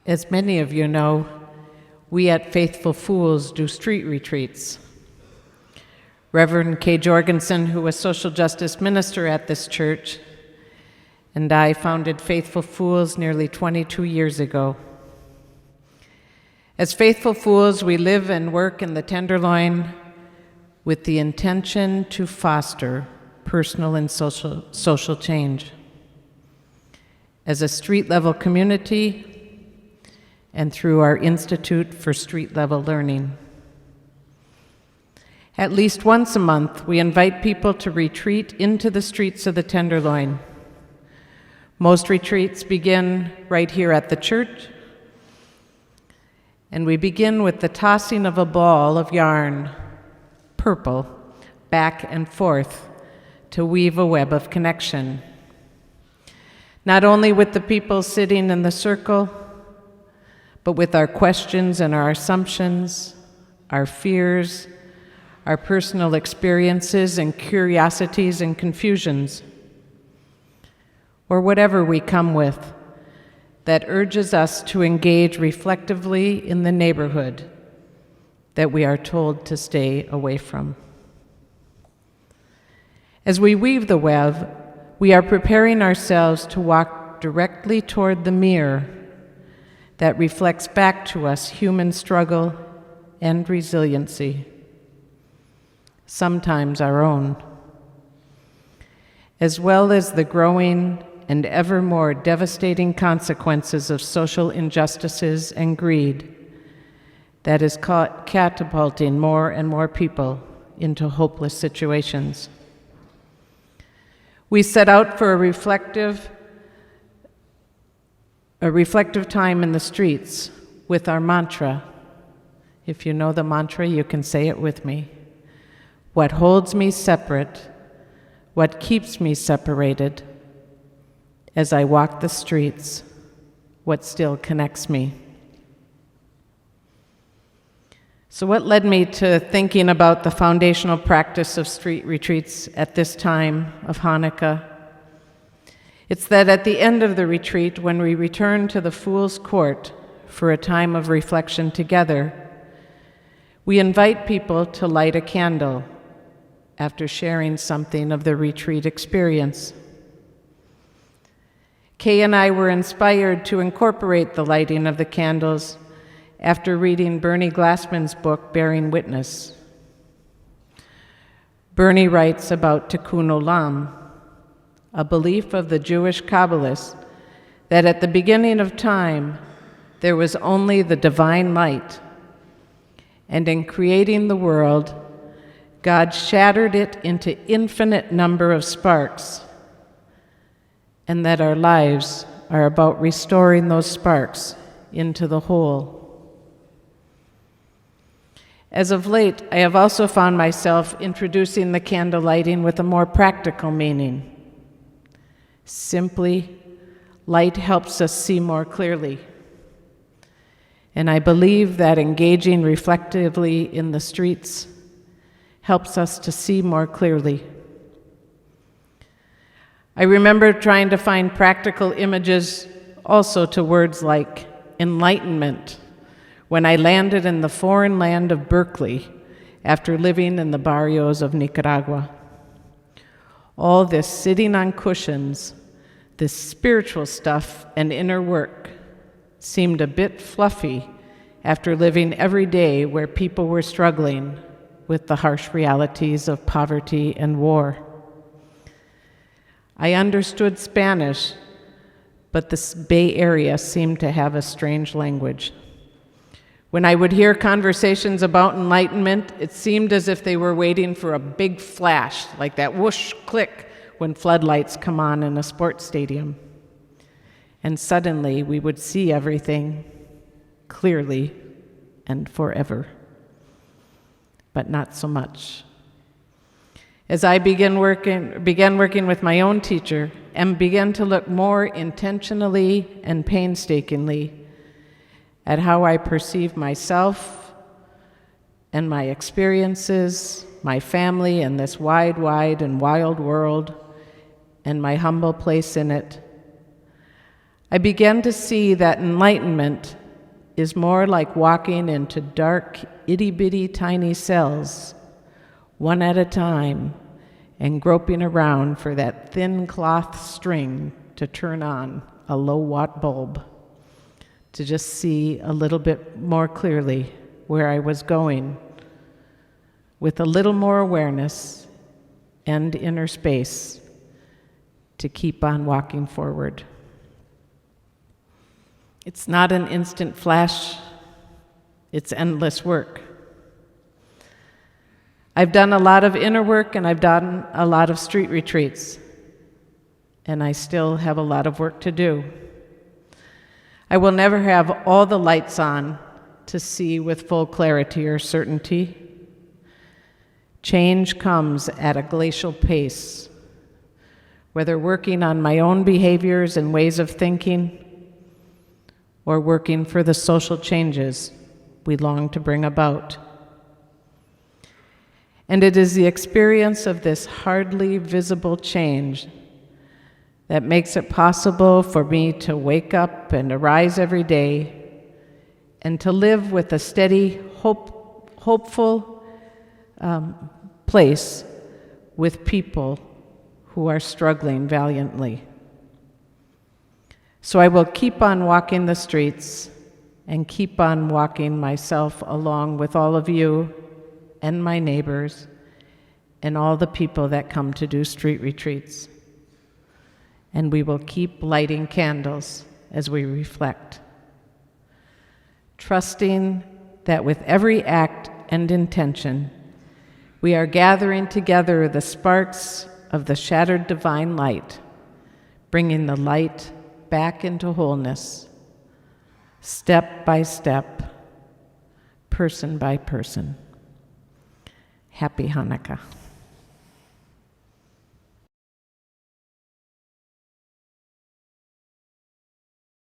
As many of you know, we at Faithful Fools do street retreats. Reverend Kay Jorgensen, who was social justice minister at this church, and I founded Faithful Fools nearly 22 years ago. As Faithful Fools, we live and work in the Tenderloin with the intention to foster personal and social change. As a street-level community, and through our Institute for Street-Level Learning. At least once a month, we invite people to retreat into the streets of the Tenderloin. Most retreats begin right here at the church, and we begin with the tossing of a ball of yarn, purple, back and forth to weave a web of connection. Not only with the people sitting in the circle, but with our questions and our assumptions, our fears, our personal experiences and curiosities and confusions, or whatever we come with that urges us to engage reflectively in the neighborhood that we are told to stay away from. As we weave the web, we are preparing ourselves to walk directly toward the mirror that reflects back to us human struggle and resiliency, sometimes our own, as well as the growing and ever more devastating consequences of social injustices and greed that is catapulting more and more people into hopeless situations. We set out for a reflective time in the streets with our mantra. If you know the mantra, you can say it with me. What holds me separate, what keeps me separated, as I walk the streets, what still connects me. So what led me to thinking about the foundational practice of street retreats at this time of Hanukkah? It's that at the end of the retreat, when we return to the Fool's Court for a time of reflection together, we invite people to light a candle after sharing something of the retreat experience. Kay and I were inspired to incorporate the lighting of the candles after reading Bernie Glassman's book, Bearing Witness. Bernie writes about Tikkun Olam, a belief of the Jewish Kabbalists that at the beginning of time, there was only the divine light, and in creating the world, God shattered it into infinite number of sparks, and that our lives are about restoring those sparks into the whole. As of late, I have also found myself introducing the candle lighting with a more practical meaning. Simply, light helps us see more clearly. And I believe that engaging reflectively in the streets helps us to see more clearly. I remember trying to find practical images also to words like enlightenment when I landed in the foreign land of Berkeley after living in the barrios of Nicaragua. All this sitting on cushions, this spiritual stuff and inner work seemed a bit fluffy after living every day where people were struggling with the harsh realities of poverty and war. I understood Spanish, but the Bay Area seemed to have a strange language. When I would hear conversations about enlightenment, it seemed as if they were waiting for a big flash, like that whoosh click when floodlights come on in a sports stadium. And suddenly we would see everything clearly and forever. But not so much. As I began working with my own teacher and began to look more intentionally and painstakingly at how I perceive myself and my experiences, my family, and this wide, wide, and wild world, and my humble place in it, I began to see that enlightenment is more like walking into dark, itty-bitty tiny cells, one at a time, and groping around for that thin cloth string to turn on a low-watt bulb, to just see a little bit more clearly where I was going, with a little more awareness and inner space to keep on walking forward. It's not an instant flash, it's endless work. I've done a lot of inner work and I've done a lot of street retreats, and I still have a lot of work to do. I will never have all the lights on to see with full clarity or certainty. Change comes at a glacial pace, whether working on my own behaviors and ways of thinking, or working for the social changes we long to bring about. And it is the experience of this hardly visible change that makes it possible for me to wake up and arise every day and to live with a steady, hopeful place with people who are struggling valiantly. So I will keep on walking the streets and keep on walking myself along with all of you and my neighbors and all the people that come to do street retreats. And we will keep lighting candles as we reflect, trusting that with every act and intention, we are gathering together the sparks of the shattered divine light, bringing the light back into wholeness, step by step, person by person. Happy Hanukkah.